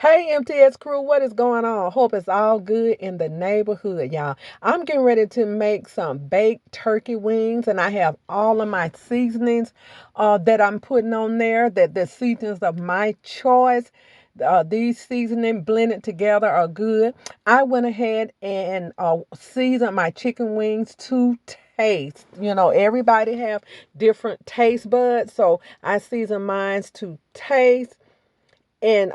Hey, MTS crew, what is going on? Hope it's all good in the neighborhood, y'all. I'm getting ready to make some baked turkey wings, and I have all of my seasonings that I'm putting on there, that the seasonings of my choice. These seasoning blended together are good. I went ahead and seasoned my chicken wings to taste. You know, everybody have different taste buds, so I season mine to taste. And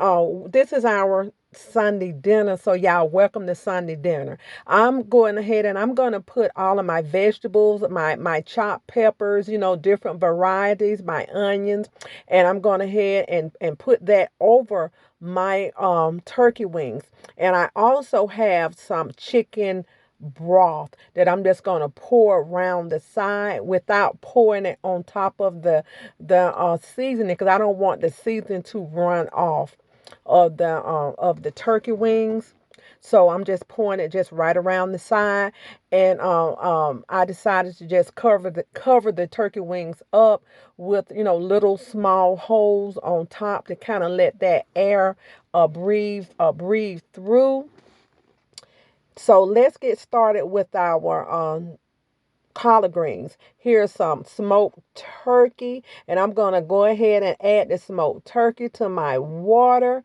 this is our Sunday dinner. So y'all welcome to Sunday dinner. I'm going ahead and I'm going to put all of my vegetables, my chopped peppers, different varieties, my onions, and I'm going ahead and put that over my turkey wings. And I also have some chicken broth that I'm just going to pour around the side without pouring it on top of the seasoning, because I don't want the seasoning to run off of the turkey wings. So I'm just pouring it just right around the side, and I decided to just cover the turkey wings up with little small holes on top to kind of let that air breathe through. So let's get started with our collard greens. Here's some smoked turkey, and I'm going to go ahead and add the smoked turkey to my water.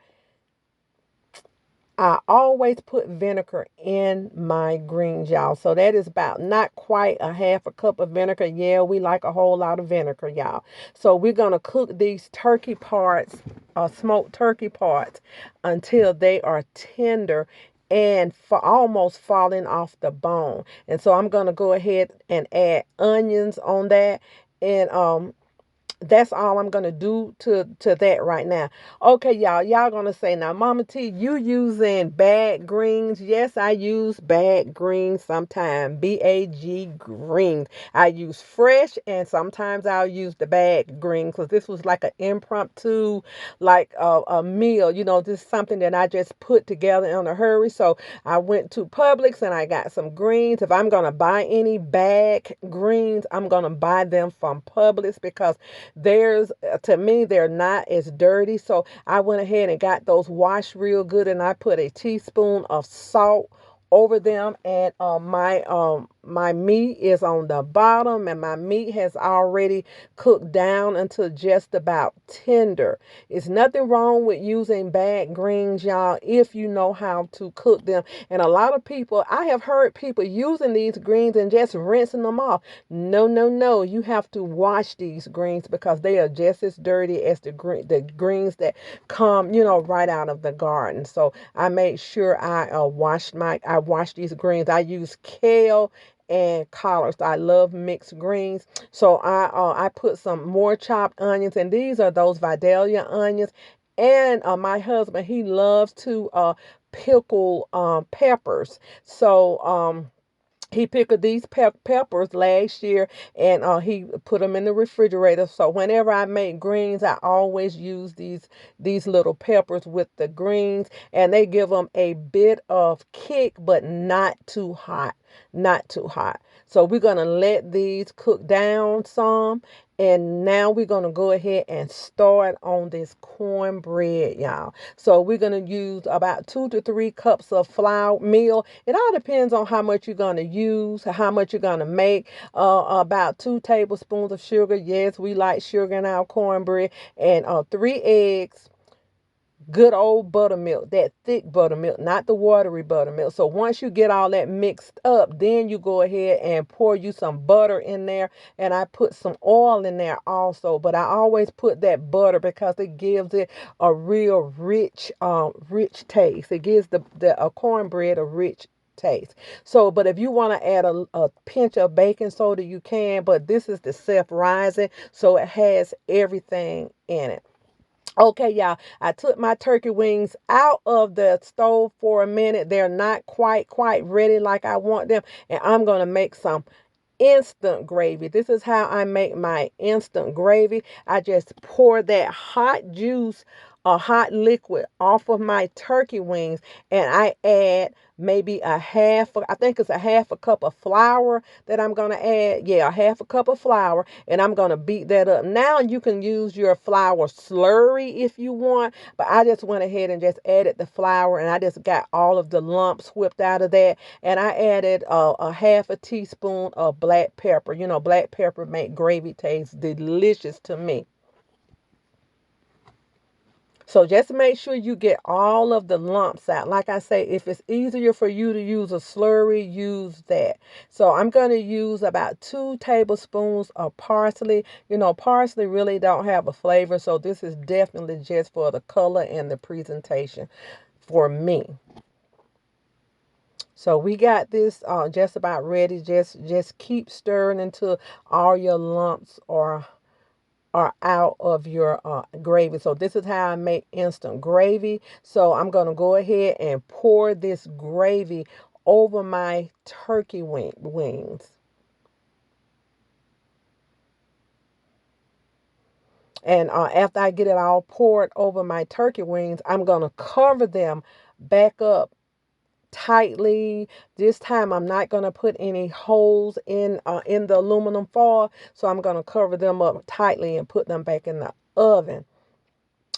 I always put vinegar in my greens, y'all. So that is about not quite a half a cup of vinegar. Yeah, we like a whole lot of vinegar, y'all. So we're going to cook these turkey parts, smoked turkey parts, until they are tender and for almost falling off the bone. And so I'm going to go ahead and add onions on that. And that's all I'm gonna do to that right now. Okay, y'all gonna say, now, Mama T, you using bag greens? Yes, I use bag greens sometimes. BAG greens. I use fresh, and sometimes I'll use the bag greens, because this was like an impromptu, like a meal. This is something that I just put together in a hurry. So I went to Publix and I got some greens. If I'm gonna buy any bag greens, I'm gonna buy them from Publix, because to me, they're not as dirty. So I went ahead and got those washed real good, and I put a teaspoon of salt over them. And my meat is on the bottom, and my meat has already cooked down until just about tender. It's nothing wrong with using bag greens, y'all, if you know how to cook them. And a lot of people, I have heard people using these greens and just rinsing them off. No, no, no. You have to wash these greens, because they are just as dirty as the greens that come, right out of the garden. So I made sure I washed these greens. I use kale and collards. I love mixed greens. So I put some more chopped onions, and these are those Vidalia onions. And my husband, he loves to pickle peppers. So he pickled these peppers last year, and he put them in the refrigerator. So whenever I make greens, I always use these little peppers with the greens, and they give them a bit of kick, but not too hot. Not too hot. So we're going to let these cook down some. And now we're going to go ahead and start on this cornbread, y'all. So we're going to use about 2 to 3 cups of flour meal. It all depends on how much you're going to use, how much you're going to make. About 2 tablespoons of sugar. Yes, we like sugar in our cornbread. And 3 eggs. Good old buttermilk, that thick buttermilk, not the watery buttermilk. So once you get all that mixed up, then you go ahead and pour you some butter in there. And I put some oil in there also, but I always put that butter because it gives it a real rich taste. It gives the cornbread a rich taste. So, but if you want to add a pinch of baking soda, you can, but this is the self-rising, so it has everything in it. Okay, y'all, I took my turkey wings out of the stove for a minute. They're not quite ready like I want them. And I'm going to make some instant gravy. This is how I make my instant gravy. I just pour that hot juice a hot liquid off of my turkey wings, and I add maybe I think it's a half a cup of flour that I'm going to add. Yeah, a half a cup of flour, and I'm going to beat that up. Now you can use your flour slurry if you want, but I just went ahead and just added the flour, and I just got all of the lumps whipped out of that, and I added a half a teaspoon of black pepper. You know, black pepper make gravy taste delicious to me. So just make sure you get all of the lumps out. Like I say, if it's easier for you to use a slurry, use that. So I'm going to use about 2 tablespoons of parsley. You know, parsley really don't have a flavor, so this is definitely just for the color and the presentation for me. So we got this just about ready. Just keep stirring until all your lumps are out of your gravy. So this is how I make instant gravy. So I'm going to go ahead and pour this gravy over my wings. And after I get it all poured over my turkey wings, I'm going to cover them back up tightly. This time I'm not going to put any holes in the aluminum foil, so I'm going to cover them up tightly and put them back in the oven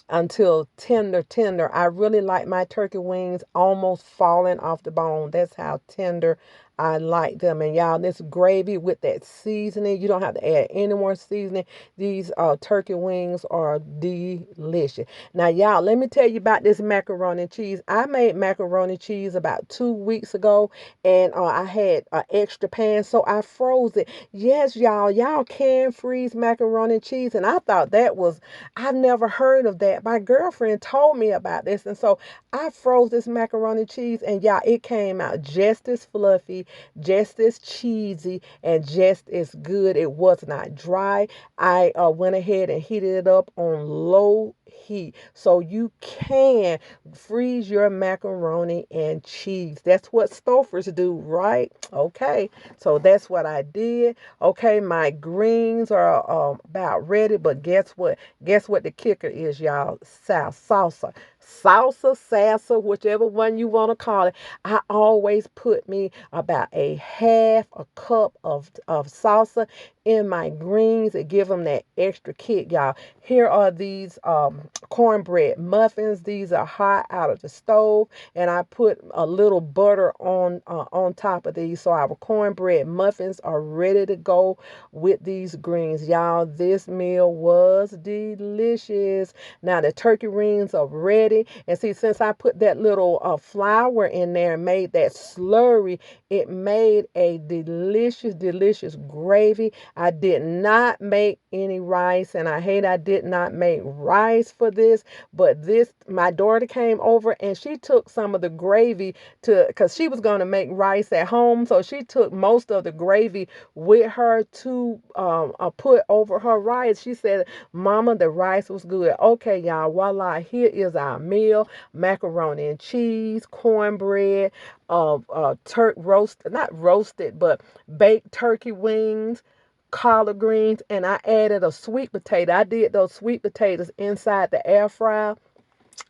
until tender. I really like my turkey wings almost falling off the bone. That's how tender I like them. And y'all, this gravy with that seasoning, you don't have to add any more seasoning. These turkey wings are delicious. Now, y'all, let me tell you about this macaroni and cheese. I made macaroni and cheese about 2 weeks ago, and I had an extra pan, so I froze it. Yes, y'all can freeze macaroni and cheese, and I thought that was, I've never heard of that. My girlfriend told me about this, and so I froze this macaroni and cheese, and y'all, it came out just as fluffy, just as cheesy, and just as good. It was not dry. I went ahead and heated it up on low heat, so you can freeze your macaroni and cheese. That's what Stouffer's do, right? Okay, so that's what I did. Okay, my greens are about ready, but guess what? Guess what the kicker is, y'all? Salsa. Salsa, whichever one you want to call it. I always put me about a half a cup of salsa in my greens and give them that extra kick, y'all. Here are these cornbread muffins. These are hot out of the stove, and I put a little butter on top of these. So our cornbread muffins are ready to go with these greens, y'all. This meal was delicious. Now the turkey rings are ready, and see, since I put that little flour in there and made that slurry, it made a delicious gravy. I did not make any rice, and I did not make rice for this, but my daughter came over and she took some of the gravy because she was going to make rice at home, so she took most of the gravy with her to put over her rice. She said, Mama, the rice was good. Okay, y'all, voila, here is our meal: macaroni and cheese, cornbread, not roasted, but baked turkey wings, collard greens, and I added a sweet potato. I did those sweet potatoes inside the air fryer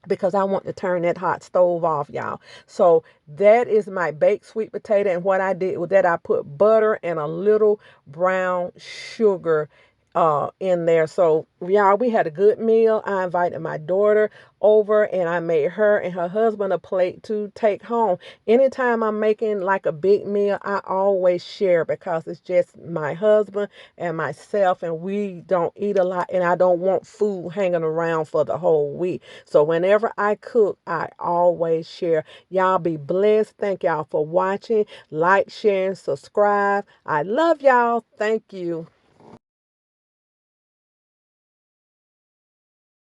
because I want to turn that hot stove off, y'all. So that is my baked sweet potato. And what I did was that I put butter and a little brown sugar in there. So y'all, we had a good meal. I invited my daughter over, and I made her and her husband a plate to take home. Anytime I'm making like a big meal, I always share because it's just my husband and myself, and we don't eat a lot, and I don't want food hanging around for the whole week. So whenever I cook, I always share. Y'all be blessed. Thank y'all for watching. Like, share, and subscribe. I love y'all. Thank you.